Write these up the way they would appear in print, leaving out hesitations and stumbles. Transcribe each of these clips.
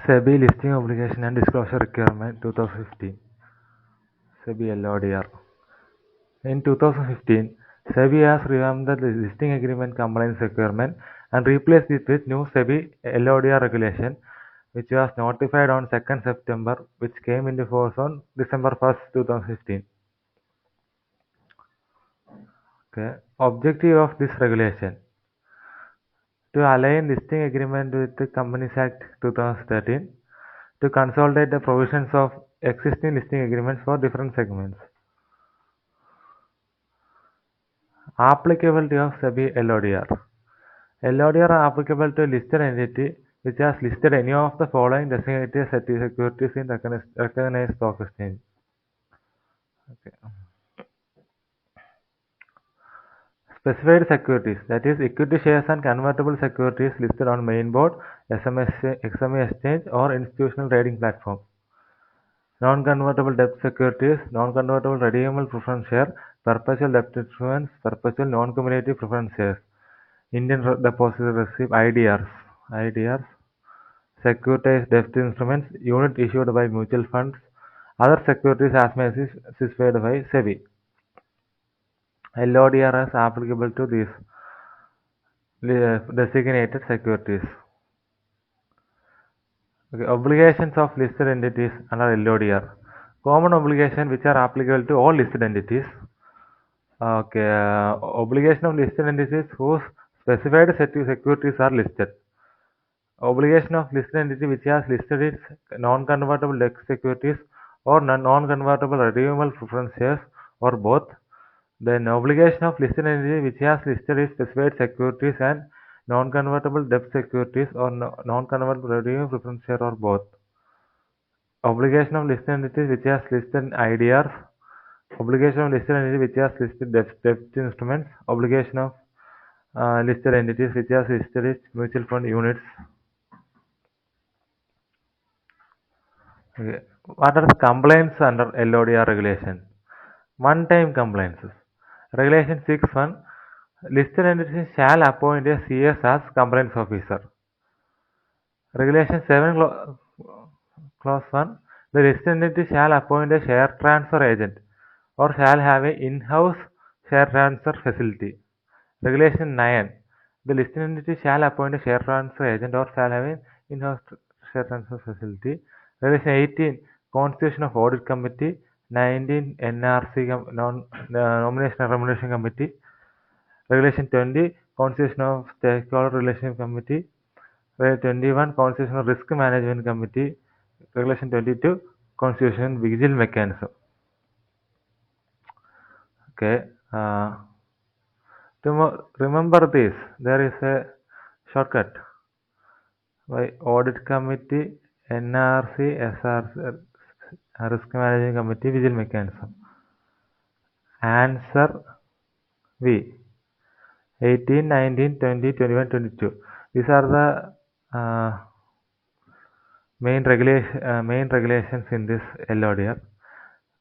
Sebi Listing Obligation and Disclosure Requirement 2015. Sebi Lodr. In 2015, Sebi has revamped the listing agreement compliance requirement and replaced it with new Sebi Lodr regulation, which was notified on 2nd September, which came into force on December 1st, 2015. Okay. Objective of this regulation: to align listing agreement with the Companies Act 2013, to consolidate the provisions of existing listing agreements for different segments. Applicability of Sebi LODR. LODR are applicable to a listed entity which has listed any of the following designated securities in recognized stock exchange. Okay. Specified securities, that is equity shares and convertible securities listed on main board, SME exchange or institutional trading platform. Non-convertible debt securities, non-convertible redeemable preference share, perpetual debt instruments, perpetual non-cumulative preference shares. Indian Depository Receipt IDRs, securitized debt instruments, unit issued by mutual funds, other securities as may be specified by Sebi. LODR is applicable to these designated securities. Okay, obligations of listed entities under LODR. Common obligations which are applicable to all listed entities. Okay, obligation of listed entities whose specified securities are listed. Obligation of listed entity which has listed its non-convertible debt securities or non-convertible redeemable preference shares or both. Then obligation of listed entity which has listed its specified securities and non-convertible debt securities or non-convertible redeemable preference share or both. Obligation of listed entities which has listed IDRs. Obligation of listed entity which has listed debt instruments. Obligation of listed entities which has listed its mutual fund units. Okay. What are the complaints under LODR regulation? One-time compliances. Regulation 6.1. Listed entities shall appoint a CS as compliance officer. Regulation 7 clause 1. The listed entity shall appoint a share transfer agent or shall have an in-house share transfer facility. Regulation 9. The listed entity shall appoint a share transfer agent or shall have an in-house share transfer facility. Regulation 18. Constitution of Audit Committee. 19. NRC Nomination and Remuneration Committee. Regulation 20. Constitution of Stakeholder Relation Committee. Regulation 21. Constitution of Risk Management Committee. Regulation 22. Constitution Vigil Mechanism. Okay. To remember this, there is a shortcut by Audit Committee, NRC, SRC, Risk Management Committee, Vigil Mechanism. Answer V. 18, 19, 20, 21, 22. These are the main regulations in this LODR.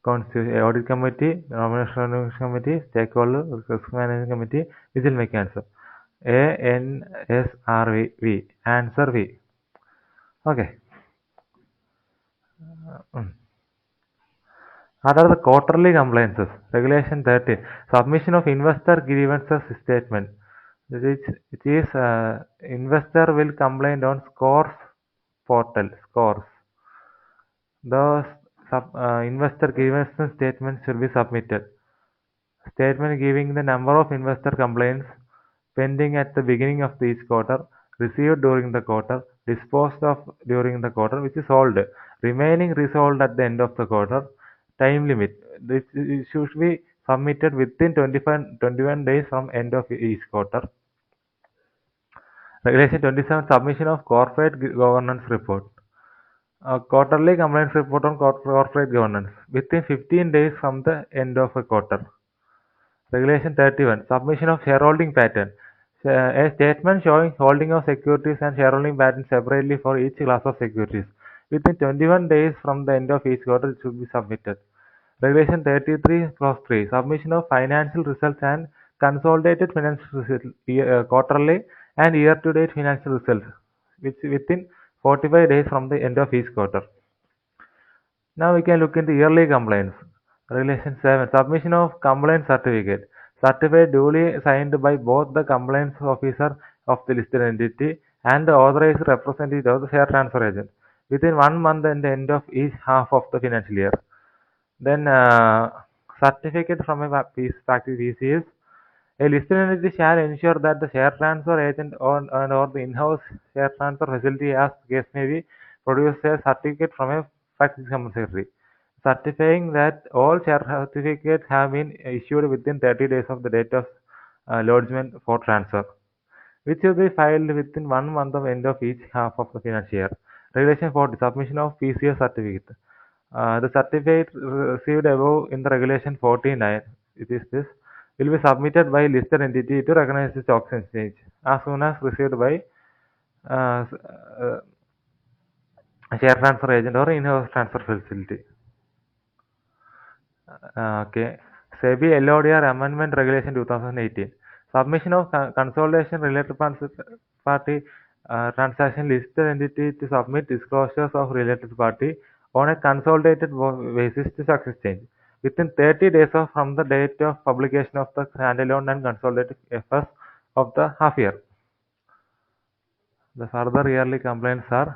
Constitution, Audit Committee, Nomination Committee, Stakeholder, Risk Management Committee, Vigil Mechanism. ANSRV. Answer V. Okay. What are the quarterly compliances? Regulation 13. Submission of investor grievances statement. It is investor will complain on Scores portal. Scores. Those investor grievances statements should be submitted. Statement giving the number of investor complaints pending at the beginning of each quarter, received during the quarter, disposed of during the quarter, which is solved, remaining resolved at the end of the quarter. Time limit. This should be submitted within 21 days from end of each quarter. Regulation 27. Submission of corporate governance report. Quarterly compliance report on corporate governance within 15 days from the end of a quarter. Regulation 31. Submission of shareholding pattern. A statement showing holding of securities and shareholding pattern separately for each class of securities. Within 21 days from the end of each quarter, it should be submitted. Regulation 33 clause 3. Submission of financial results and consolidated financial results, quarterly and year-to-date financial results, which within 45 days from the end of each quarter. Now we can look into yearly complaints. Regulation 7. Submission of complaint certificate. Certificate duly signed by both the complaints officer of the listed entity and the authorized representative of the share transfer agent within 1 month and the end of each half of the financial year. Then certificate from a piece practice is a listed entity shall ensure that the share transfer agent or the in-house share transfer facility, as the case may be, produce a certificate from a practice company secretary, certifying that all share certificates have been issued within 30 days of the date of lodgement for transfer, which will be filed within 1 month of end of each half of the financial year. Regulation 40. Submission of PCS certificate. The certificate received above in the Regulation 49, it is this, will be submitted by listed entity to recognize the stock exchange as soon as received by uh, uh, share transfer agent or in-house transfer facility. Okay. Sebi LODR Amendment Regulation 2018. Submission of consolidation related party transaction listed entity to submit disclosures of related party on a consolidated basis to stock exchange within 30 days from the date of publication of the standalone and consolidated FS of the half year. The further yearly complaints are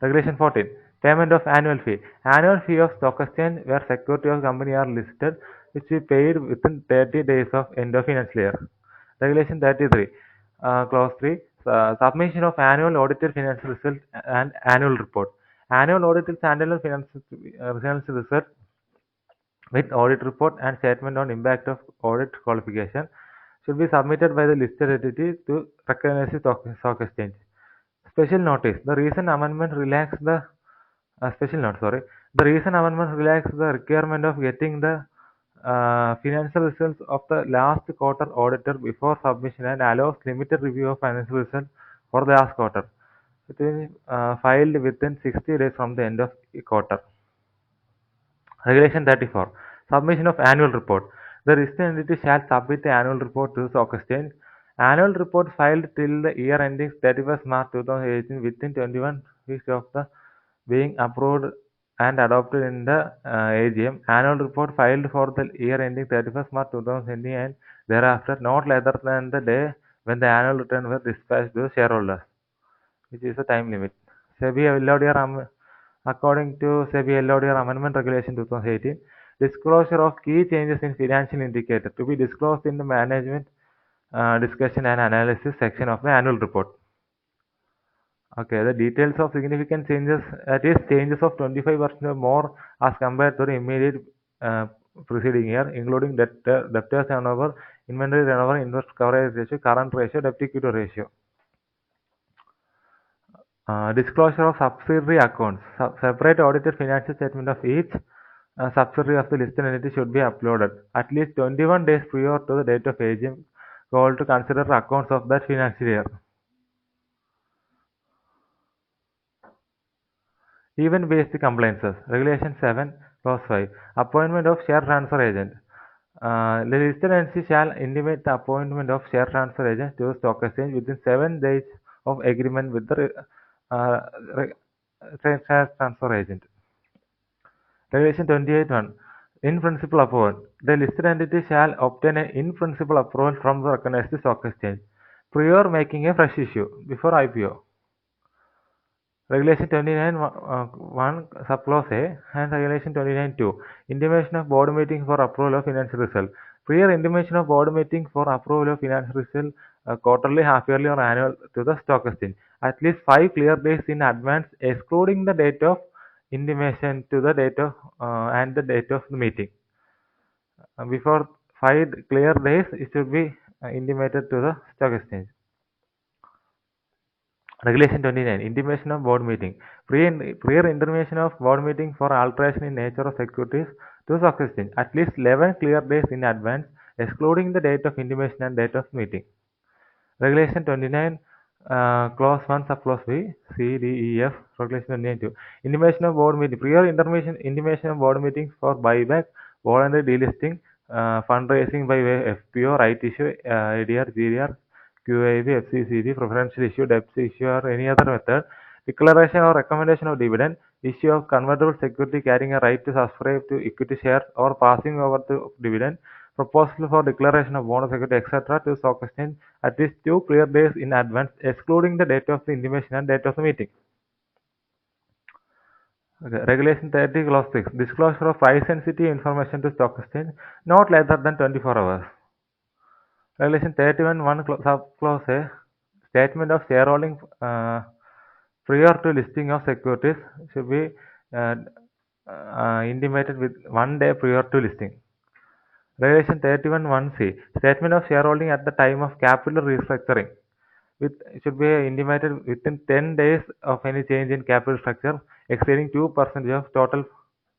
Regulation 14. Payment of annual fee. Annual fee of stock exchange where security of company are listed, which we paid within 30 days of end of financial year. Regulation 33. Clause 3. Submission of annual audited financial result and annual report. Annual audited standalone financial result with audit report and statement on impact of audit qualification should be submitted by the listed entity to recognize the stock exchange. Special notice. The recent amendment relaxed the special note. Sorry, the recent amendment relaxed the requirement of getting the financial results of the last quarter audited before submission and allows limited review of financial results for the last quarter. It is filed within 60 days from the end of the quarter. Regulation 34. Submission of annual report. The listed entity shall submit the annual report to the stock exchange. Annual report filed till the year ending 31st March 2018 within 21 weeks of the being approved and adopted in the AGM. Annual report filed for the year ending 31st March 2020 and thereafter not later than the day when the annual return was dispatched to the shareholders, which is the time limit. Sebi LODR According to Sebi LODR Amendment Regulation 2018, disclosure of key changes in financial indicator to be disclosed in the management discussion and analysis section of the annual report. Okay, the details of significant changes, that is changes of 25% or more as compared to the immediate preceding year, including debtors turnover, inventory turnover, interest coverage ratio, current ratio, debt equity ratio. Disclosure of subsidiary accounts. Separate audited financial statement of each subsidiary of the listed entity should be uploaded at least 21 days prior to the date of AGM call to consider accounts of that financial year. Event-based compliances. Regulation 7, Clause 5. Appointment of share transfer agent. The listed entity shall intimate the appointment of share transfer agent to the stock exchange within 7 days of agreement with the share transfer agent. Regulation 28(1). In principle approval. The listed entity shall obtain an in principle approval from the recognized stock exchange prior making a fresh issue before IPO. Regulation 29(1) subclause A and Regulation 29(2). Intimation of board meeting for approval of financial result. Prior intimation of board meeting for approval of financial result quarterly, half-yearly or annual to the stock exchange at least 5 clear days in advance, excluding the date of intimation to the date of and the date of the meeting. Before 5 clear days, it should be intimated to the stock exchange. Regulation 29. Intimation of board meeting. Prior intimation of board meeting for alteration in nature of securities to stock exchange at least 11 clear days in advance, excluding the date of intimation and date of meeting. Regulation 29, Clause 1, Subclause B, C, D, E, F, Regulation 29(2). Intimation of board meeting. Prior intimation of board meetings for buyback, voluntary delisting, fundraising by way of FPO, right issue, ADR, GDR, QIB, FCCB, preferential issue, debt issue, or any other method declaration or recommendation of dividend, issue of convertible security carrying a right to subscribe to equity shares or passing over the dividend, proposal for declaration of bonus security, etc. to stock exchange at least 2 clear days in advance, excluding the date of the intimation and date of the meeting. Okay. Regulation 30 clause 6. Disclosure of price sensitive information to stock exchange not later than 24 hours. Regulation 31 1 subclause A. Statement of shareholding prior to listing of securities should be uh, intimated with 1 day prior to listing. Regulation 31 1C. Statement of shareholding at the time of capital restructuring should be intimated within 10 days of any change in capital structure exceeding 2% of total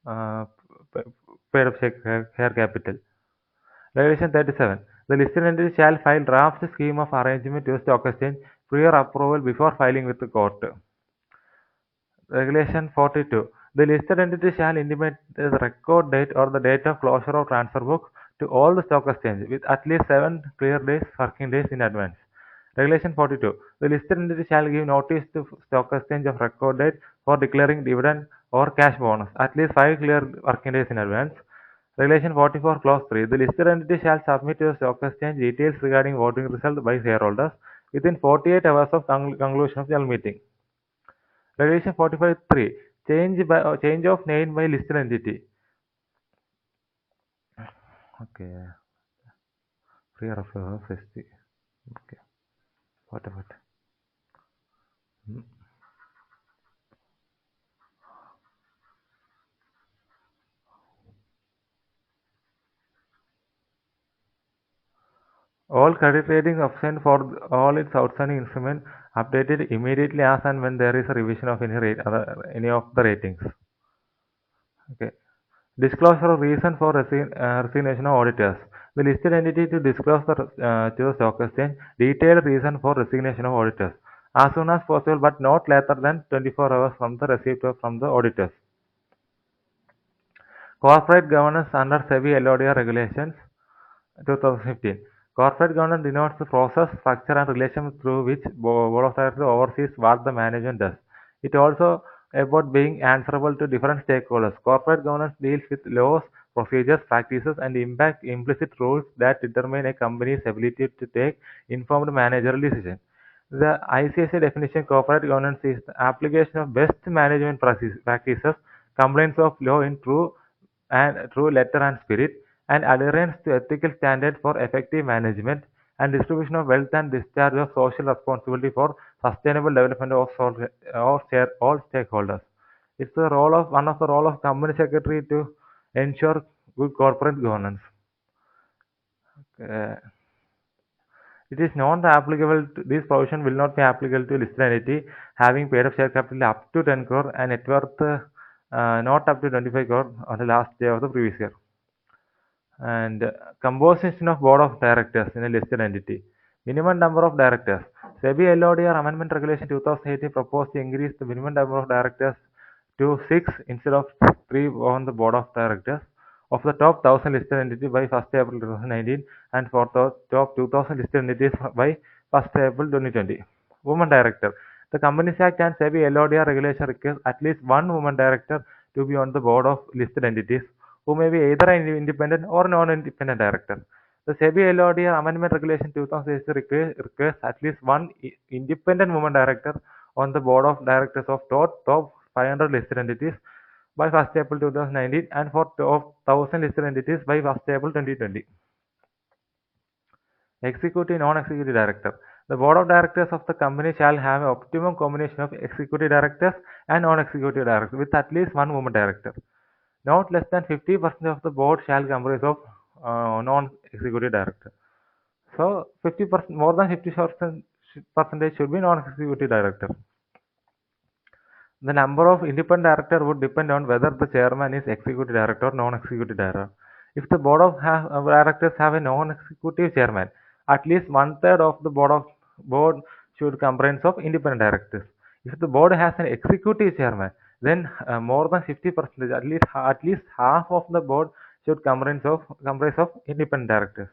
uh, paid up share capital. Regulation 37. The listed entity shall file draft scheme of arrangement to the stock exchange prior approval before filing with the court. Regulation 42. The listed entity shall intimate the record date or the date of closure of transfer book to all the stock exchange with at least 7 clear days working days in advance. Regulation 42. The listed entity shall give notice to stock exchange of record date for declaring dividend or cash bonus at least 5 clear working days in advance. Regulation 44 Clause 3. The listed entity shall submit to the stock exchange details regarding voting result by shareholders within 48 hours of conclusion of general meeting. Regulation 45(3). Change of name by listed entity. Okay. Free of SC. Okay. What about? All credit ratings obtained for all its outstanding instruments updated immediately as and when there is a revision of any of the ratings. Okay. Disclosure of reason for resignation of auditors. The listed entity to disclose to the stock exchange detailed reason for resignation of auditors as soon as possible, but not later than 24 hours from the receipt from the auditors. Corporate governance under Sebi LODR regulations 2015. Corporate governance denotes the process, structure, and relation through which board of directors oversees what the management does. It also about being answerable to different stakeholders. Corporate governance deals with laws, procedures, practices, and impact implicit rules that determine a company's ability to take informed managerial decisions. The ICSA definition of corporate governance is the application of best management practices, compliance of law in true letter and spirit, and adherence to ethical standards for effective management and distribution of wealth and discharge of social responsibility for sustainable development of all stakeholders. It's the role of one of the role of company secretary to ensure good corporate governance. Uh, it is not applicable to, this provision will not be applicable to listed entity having paid up share capital up to 10 crore and net worth not up to 25 crore on the last day of the previous year. And composition of board of directors in a listed entity. Minimum number of directors. SEBI LODR Amendment Regulation 2018 proposed to increase the minimum number of directors to 6 instead of 3 on the board of directors of the top 1000 listed entities by 1st April 2019 and for the top 2000 listed entities by 1st April 2020. Woman director. The Companies Act and SEBI LODR regulation requires at least one woman director to be on the board of listed entities who may be either an independent or non-independent director. The SEBI LODR Amendment Regulation 2006 requires at least one independent woman director on the board of directors of top 500 listed entities by 1st April 2019 and for top 1000 listed entities by 1st April 2020. Executive non-executive director. The board of directors of the company shall have an optimum combination of executive directors and non-executive directors with at least one woman director. Not less than 50% of the board shall comprise of non-executive director. So 50%, more than 50% percentage should be non-executive director. The number of independent director would depend on whether the chairman is executive director or non-executive director. If the board of directors have a non-executive chairman, at least one-third of the board should comprise of independent directors. If the board has an executive chairman, then more than 50%, at least half of the board should comprise of independent directors.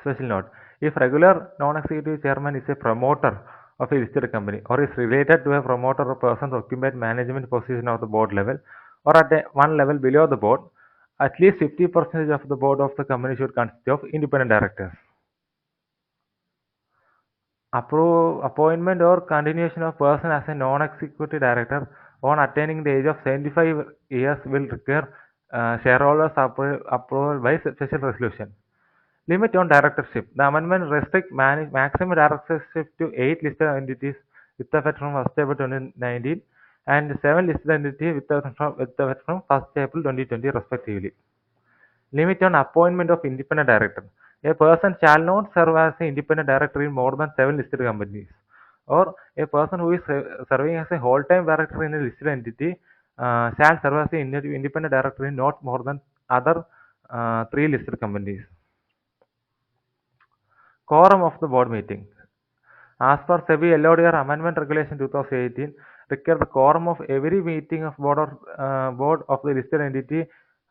Special note: if regular non-executive chairman is a promoter of a listed company or is related to a promoter or person occupied management position of the board level or at one level below the board, at least 50% of the board of the company should consist of independent directors. Appointment or continuation of person as a non-executive director on attaining the age of 75 years will require shareholders' approval by special resolution. Limit on directorship. The amendment restricts maximum directorship to 8 listed entities with effect from 1st April 2019 and 7 listed entities with effect from 1st April 2020 respectively. Limit on appointment of independent director. A person shall not serve as an independent director in more than 7 listed companies. Or a person who is serving as a whole-time director in a listed entity shall serve as an independent director in not more than other 3 listed companies. Quorum of the board meeting. As per Sebi Lodr Amendment Regulation 2018, require the quorum of every meeting of board of the listed entity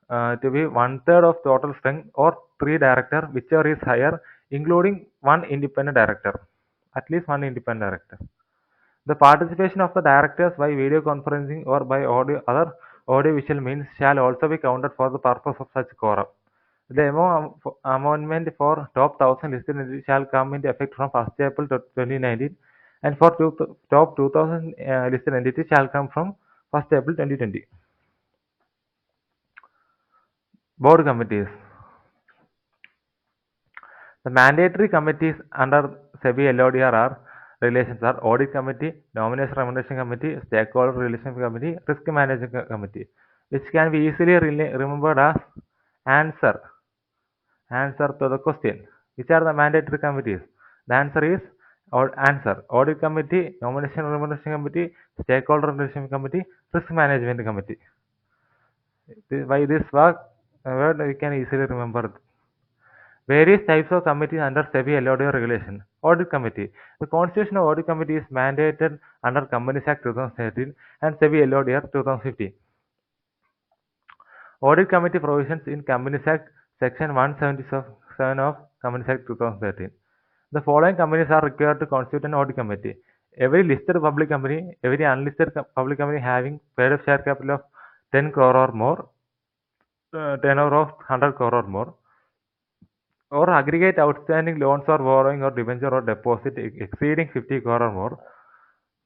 to be one-third of total strength or 3 director, whichever is higher, including 1 independent director. At least 1 independent director. The participation of the directors by video conferencing or by other audiovisual means shall also be counted for the purpose of such quorum. The amendment for top 1000 listed entities shall come into effect from 1st April 2019 and for top 2000 listed entities shall come from 1st April 2020. Board committees. The mandatory committees under Sebi LODR regulations are Audit Committee, Nomination Remuneration Committee, Stakeholder Relations Committee, Risk Management Committee, which can be easily remembered as answer to the question. Which are the mandatory committees? The answer is answer. Audit Committee, Nomination Remuneration Committee, Stakeholder Relations Committee, Risk Management Committee. By this word we can easily remember. Various types of committees under Sebi LODR regulation. Audit Committee. The constitution of Audit Committee is mandated under Companies Act 2013 and Sebi LODR 2015. Audit Committee provisions in Companies Act Section 177 of Companies Act 2013. The following companies are required to constitute an audit committee. Every listed public company, every unlisted public company having paid-up share capital of 10 crore or more, turnover of 100 crore or more, or aggregate outstanding loans or borrowing or debenture or deposit exceeding 50 crore or more.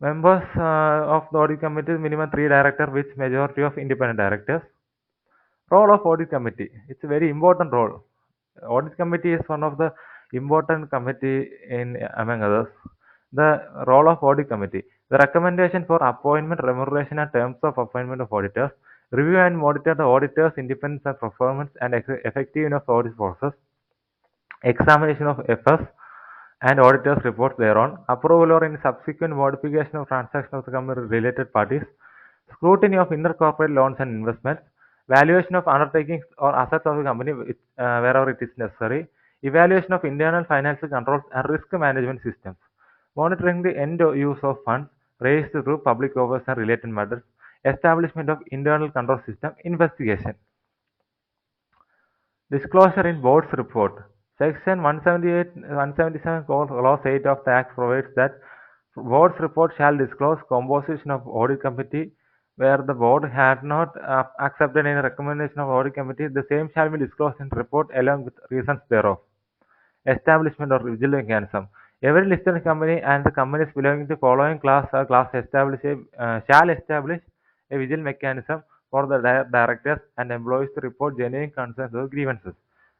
Members of the audit committee, minimum 3 directors with majority of independent directors. Role of audit committee. It's a very important role. Audit committee is one of the important committee in among others. The role of audit committee. The recommendation for appointment, remuneration and terms of appointment of auditors. Review and monitor the auditors' independence and performance and effectiveness of audit process. Examination of FS and auditors' reports thereon, approval or any subsequent modification of transactions of the company related parties, scrutiny of intercorporate loans and investments, valuation of undertakings or assets of the company wherever it is necessary, evaluation of internal financial controls and risk management systems, monitoring the end use of funds raised through public offers and related matters, establishment of internal control system, investigation. Disclosure in board's report. Section 177 clause 8 of the Act provides that board's report shall disclose composition of audit committee. Where the board had not accepted any recommendation of audit committee, the same shall be disclosed in report along with reasons thereof. Establishment of vigil mechanism. Every listed company and the companies belonging to following class shall establish a vigil mechanism for the directors and employees to report genuine concerns or grievances.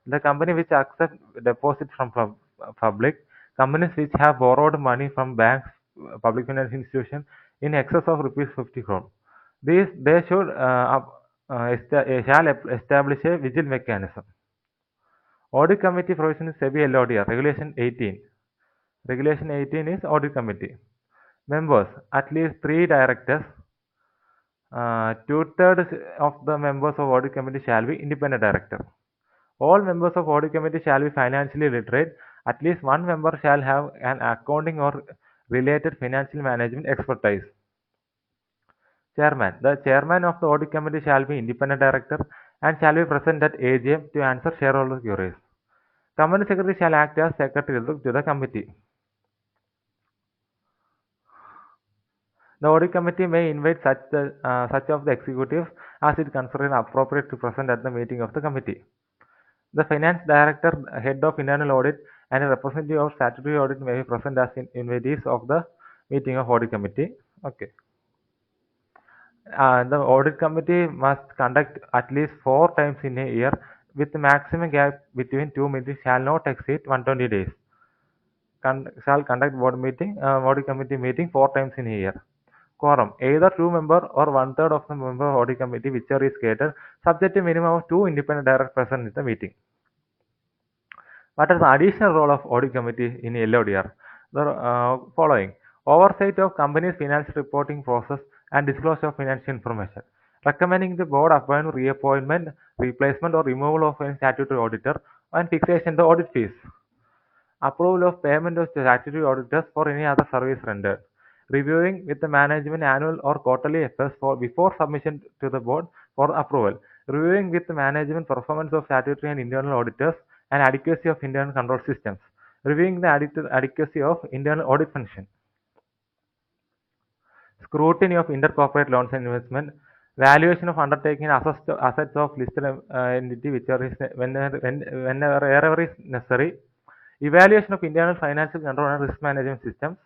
The company which accepts deposit from public, companies which have borrowed money from banks, public financial institutions in excess of rupees 50 crore. They should shall establish a vigil mechanism. Audit Committee provision is Sebi LODR, Regulation 18. Regulation 18 is Audit Committee. Members, at least 3 directors. 2/3 of the members of Audit Committee shall be independent director. All members of Audit Committee shall be financially literate. At least 1 member shall have an accounting or related financial management expertise. Chairman. The chairman of the Audit Committee shall be independent director and shall be present at AGM to answer shareholder queries. Company Secretary shall act as secretary to the committee. The audit committee may invite such of the executives as it considers appropriate to present at the meeting of the committee. The finance director, head of internal audit, and a representative of statutory audit may be present as invitees of the meeting of audit committee. Okay. The audit committee must conduct at least 4 times in a year, with the maximum gap between two meetings shall not exceed 120 days. Shall conduct audit committee meeting 4 times in a year. Quorum: either two member or one third of the member of audit committee, whichever is greater, subject to minimum of two independent directors present in the meeting. What is the additional role of audit committee in LODR? The following: oversight of company's financial reporting process and disclosure of financial information, recommending the board appointment, reappointment, replacement, or removal of any statutory auditor, and fixation of the audit fees. Approval of payment of statutory auditors for any other service rendered. Reviewing with the management annual or quarterly affairs before submission to the board for approval. Reviewing with the management performance of statutory and internal auditors and adequacy of internal control systems. Reviewing the adequacy of internal audit function. Scrutiny of intercorporate loans and investment. Valuation of undertaking assets of listed entity wherever is necessary. Evaluation of internal financial control and risk management systems.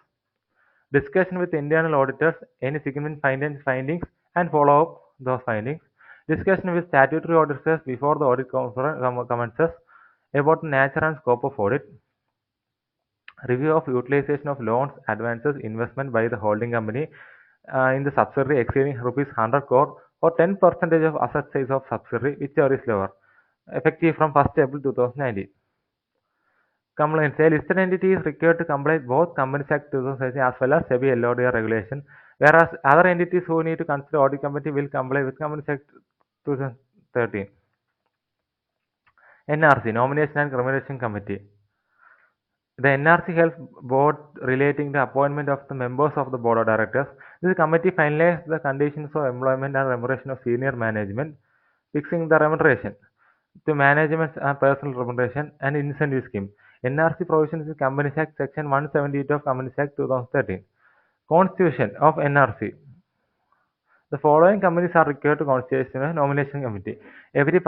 Discussion with internal auditors, any significant findings, and follow up those findings. Discussion with statutory auditors before the audit commences about the nature and scope of audit. Review of utilization of loans, advances, investment by the holding company in the subsidiary exceeding rupees 100 crore or 10% of asset size of subsidiary, whichever is lower, effective from 1st April 2019. Compliance: a listed entity is required to comply with both Companies Act 2013 as well as Sebi LODR regulation, whereas other entities who need to consider audit committee will comply with Companies Act 2013. NRC, Nomination and Remuneration Committee. The NRC helps board relating the appointment of the members of the board of directors. This committee finalizes the conditions of employment and remuneration of senior management, fixing the remuneration to management personal remuneration and incentive scheme. NRC provisions in Companies Act Section 178 of Companies Act 2013. Constitution of NRC. The following companies are required to constitute a nomination committee. Every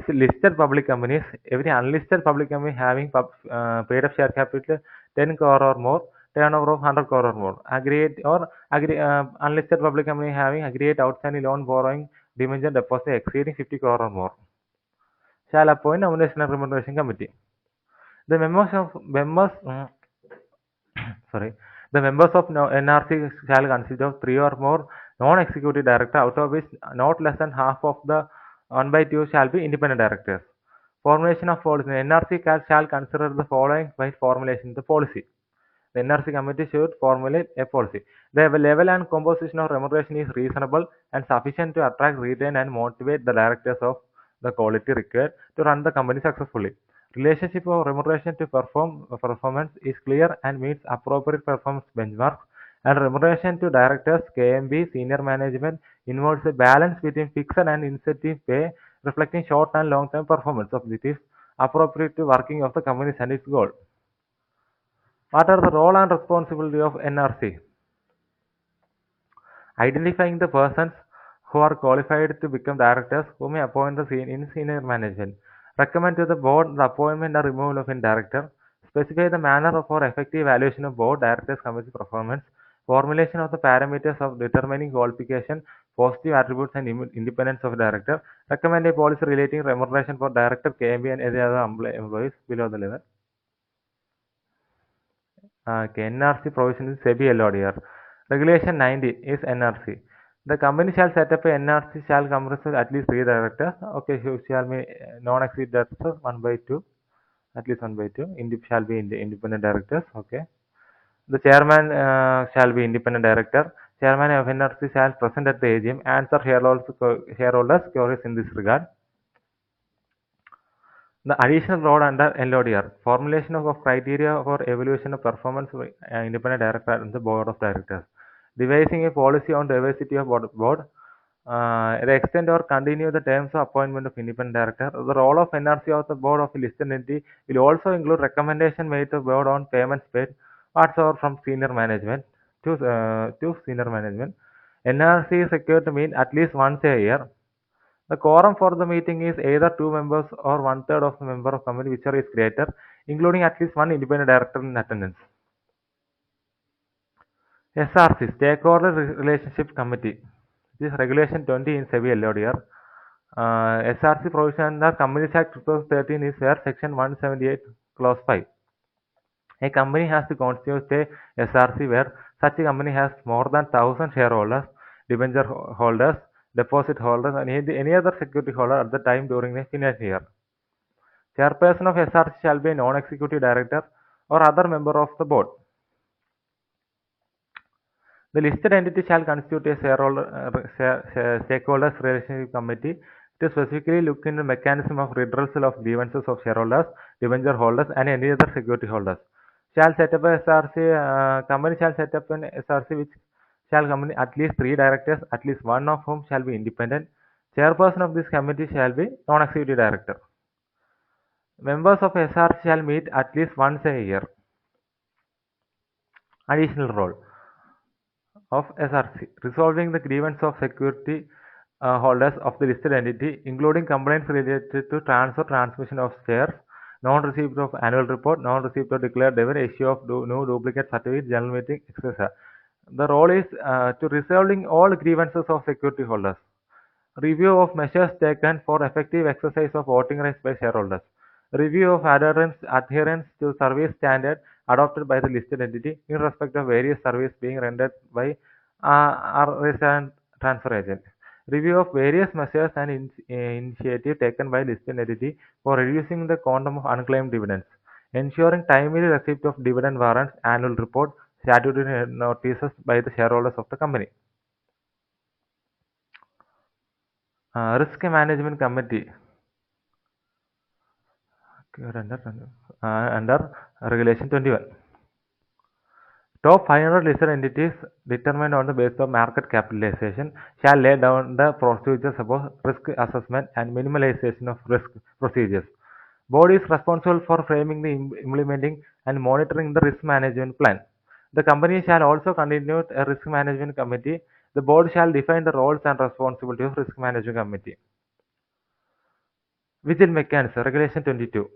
listed public companies, every unlisted public company having paid up share capital 10 crore or more, turnover of 100 crore or more. Unlisted public company having aggregate outstanding loan borrowing debenture deposit exceeding 50 crore or more shall appoint nomination and remuneration committee. The members of NRC shall consist of 3 or more non-executive directors, out of which not less than half of the 1/2 shall be independent directors. Formulation of policy. The NRC shall consider the following by formulation of the policy. The NRC committee should formulate a policy. The level and composition of remuneration is reasonable and sufficient to attract, retain, and motivate the directors of the quality required to run the company successfully. Relationship of remuneration to performance is clear and meets appropriate performance benchmarks, and remuneration to directors, KMB, senior management involves a balance between fixed and incentive pay, reflecting short and long-term performance objectives appropriate to working of the company and its goal. What are the role and responsibility of NRC? Identifying the persons who are qualified to become directors who may appoint in senior management. Recommend to the board the appointment or removal of a director. Specify the manner for effective evaluation of board directors committee performance. Formulation of the parameters of determining qualification, positive attributes, and independence of director. Recommend a policy relating remuneration for director, KMB, and any other employees below the level. NRC provision is Sebi LODR. Regulation 90 is NRC. The company shall set up a NRC shall comprise at least 3 directors. Okay, who shall be non-executive directors 1/2, at least 1/2. Shall be independent directors. Okay. The chairman shall be independent director. Chairman of NRC shall present at the AGM. Answer shareholders queries in this regard. The additional role under LODR, formulation of criteria for evaluation of performance by independent director and the board of directors. Devising a policy on diversity of board. The extent or continue the terms of appointment of independent director. The role of NRC of the board of a listed entity will also include recommendation made to board on payments paid whatsoever from senior management. to senior management. NRC is required to meet at least once a year. The quorum for the meeting is either two members or one-third of the member of committee whichever is greater, including at least one independent director in attendance. SRC, Stakeholder Relationship Committee. This is Regulation 20 in Sebi LODR. SRC provision under Companies Act 2013 is where Section 178 Clause 5. A company has to constitute a SRC where such a company has more than 1,000 shareholders, debenture holders, deposit holders, and any other security holder at the time during the financial year. Chairperson of SRC shall be a non-executive director or other member of the board. The listed entity shall constitute a stakeholders relationship committee to specifically look into the mechanism of redressal of grievances of shareholders, debenture holders, and any other security holders. Shall set up a SRC, company shall set up an SRC which shall company at least 3 directors, at least one of whom shall be independent. Chairperson of this committee shall be non-executive director. Members of SRC shall meet at least once a year. Additional role of SRC, resolving the grievance of security holders of the listed entity, including complaints related to transfer, transmission of shares, non-receipt of annual report, non-receipt of declared dividend, issue of new duplicate certificate, general meeting, etc. The role is to resolving all grievances of security holders, review of measures taken for effective exercise of voting rights by shareholders, review of adherence to service standard adopted by the listed entity in respect of various service being rendered by our transfer agent, review of various measures and initiative taken by listed entity for reducing the quantum of unclaimed dividends, ensuring timely receipt of dividend warrants, annual report, statutory notices by the shareholders of the company. Risk Management Committee under Regulation 21. Top 500 listed entities determined on the basis of market capitalization shall lay down the procedures about risk assessment and minimalization of risk procedures. Board is responsible for framing, implementing, and monitoring the risk management plan. The company shall also constitute a risk management committee. The board shall define the roles and responsibilities of risk management committee. Vigil mechanism, Regulation 22.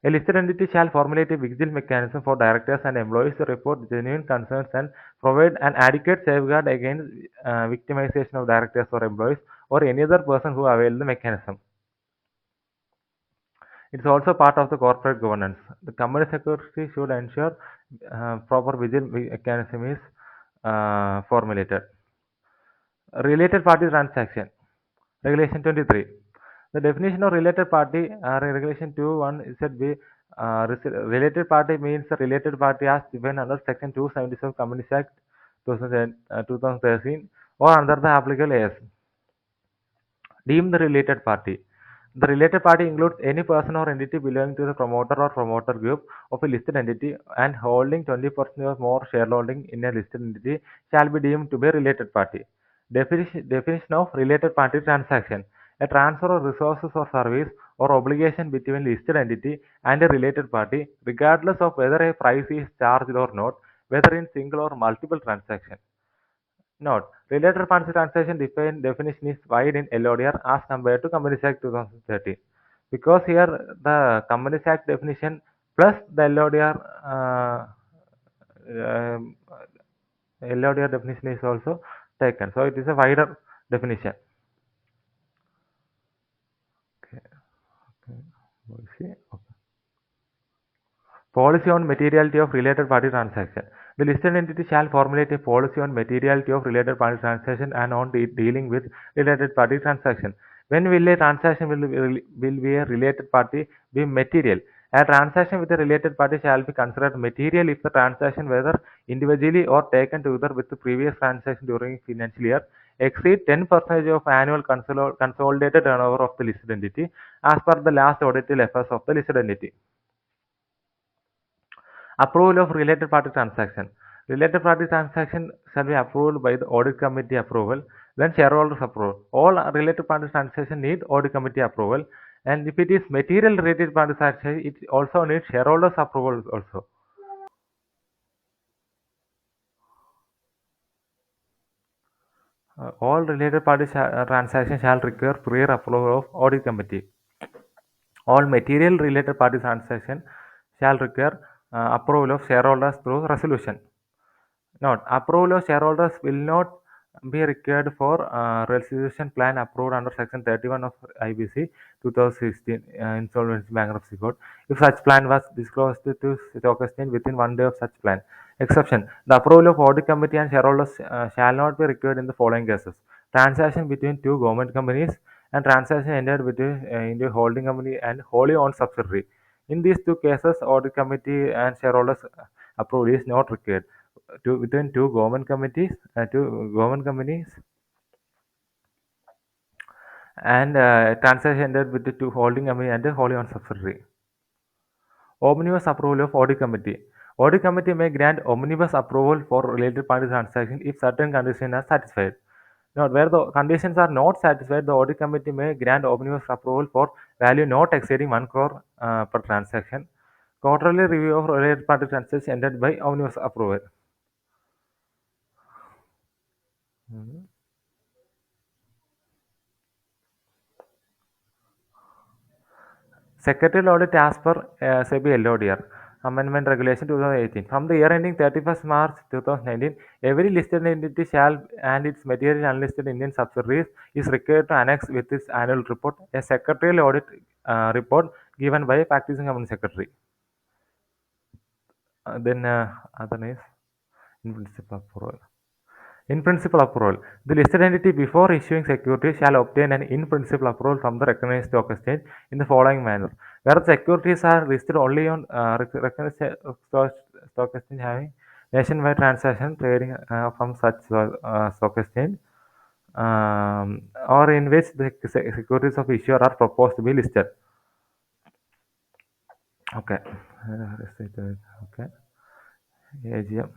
A listed entity shall formulate a vigil mechanism for directors and employees to report genuine concerns and provide an adequate safeguard against victimization of directors or employees or any other person who avails the mechanism. It is also part of the corporate governance. The company secretary should ensure proper vigil mechanism is formulated. Related party transaction, Regulation 23. The definition of related party, Regulation 2(1) is that related party means the related party as defined under Section 277 Companies Act 2013 or under the applicable AS. Deemed the related party. The related party includes any person or entity belonging to the promoter or promoter group of a listed entity and holding 20% or more shareholding in a listed entity shall be deemed to be a related party. Definition of related party transaction. A transfer of resources or service or obligation between listed entity and a related party, regardless of whether a price is charged or not, whether in single or multiple transactions. Note: related party transaction definition is wide in LODR as compared to Companies Act 2013. Because here the Companies Act definition plus the LODR definition is also taken. So it is a wider definition. Policy on materiality of related party transaction. The listed entity shall formulate a policy on materiality of related party transaction and on dealing with related party transaction. When will a transaction will be a related party be material? A transaction with a related party shall be considered material if the transaction, whether individually or taken together with the previous transaction during financial year, exceed 10% of annual consolidated turnover of the listed entity as per the last audited affairs of the listed entity. Approval of related party transaction. Related party transaction shall be approved by the audit committee approval, then shareholders approval. All related party transaction need audit committee approval, and if it is material related party transaction, it also needs shareholders approval also. All related party transactions shall require prior approval of audit committee. All material related party transactions shall require approval of shareholders through resolution. Note: approval of shareholders will not be required for resolution plan approved under Section 31 of IBC 2016 Insolvency Bankruptcy Code if such plan was disclosed to stock exchange within 1 day of such plan. Exception: the approval of audit committee and shareholders shall not be required in the following cases: transaction between two government companies and transaction entered between into holding company and wholly owned subsidiary. In these two cases, audit committee and shareholders approval is not required within two government companies, and transaction ended with the two holding company and a wholly owned subsidiary. Omnibus approval of audit committee. Audit committee may grant omnibus approval for related party transactions if certain conditions are satisfied. Now, where the conditions are not satisfied, the audit committee may grant omnibus approval for value not exceeding 1 crore per transaction. Quarterly review of related party transactions ended by omnibus approval. Mhm. Secretarial audit as per Sebi Lodr Amendment Regulation 2018. From the year ending 31st March 2019, every listed entity shall and its material unlisted Indian subsidiaries is required to annex with its annual report a secretarial audit report given by a practicing company secretary. Then other is in principle approval. In principle approval. The listed entity before issuing securities shall obtain an in principle approval from the recognized stock exchange in the following manner. Where the securities are listed only on recognized stock exchange having nationwide transaction trading from such stock exchange, or in which the securities of issuer are proposed to be listed. Okay. Okay. AGM.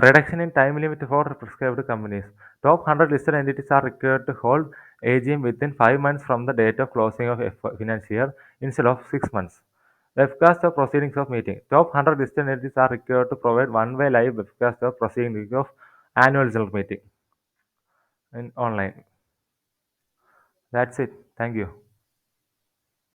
Reduction in time limit for prescribed companies. Top 100 listed entities are required to hold AGM within 5 months from the date of closing of financial year instead of 6 months. Webcast of proceedings of meeting. Top 100 listed entities are required to provide one-way live webcast of proceedings of annual general meeting in online. That's it. Thank you.